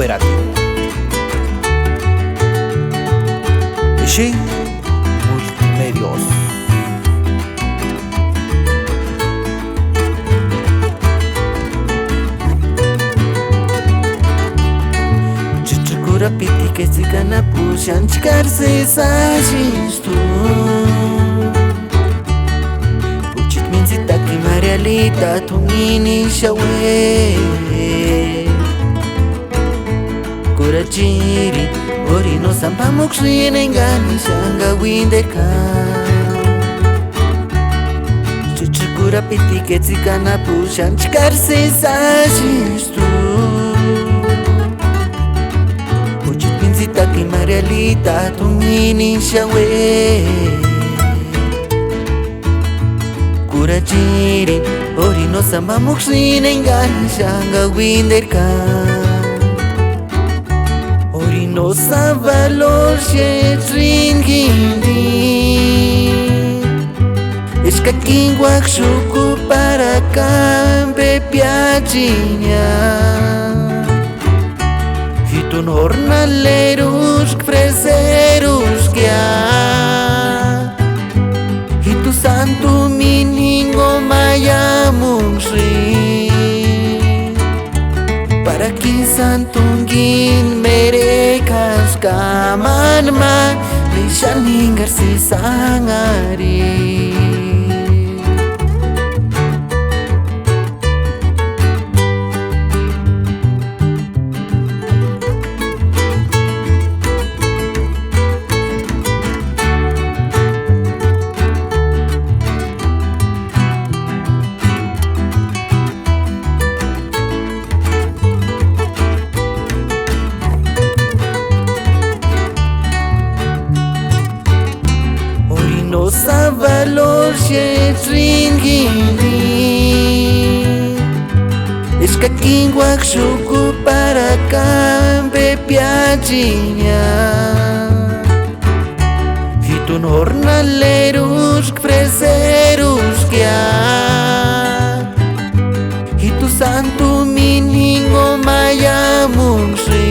Cooperativo. Sí, Multimedios. Chichikura piti que se gana pushan chicarse sajistu. Uchit mincita que marialita tu mini shawe. Kurachiri ori no sampa mukshin engani shanga windeka. Chichikura piti que se gana pushan chicarse sajistu. Taki marialita tu mini shawe. Kurachiri ori no samba mukshin engani shanga winderka. Ori no samba lor shetringindi. Eska kingwak shuku para kambe piachinya. Hitun jornaleros, freseros que ha. Hitu santo miningo mayamungri. Para que santungin merekas kamanma lishaningar si sangari. No valor shetringindi. Eska kingwak shuku para kambe piachinya. Hitun jornaleros, freseros que ha. Hitu santo miningo mayamungri.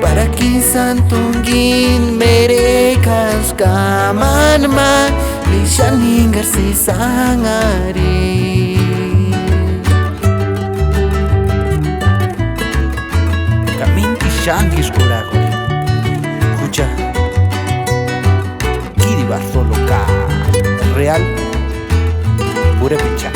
Para que santungin merekas kamanma lishaningar si sangari. Kaminti shangis kuragori. Escucha, Kiri Bartolo Ka Real Pura Picha.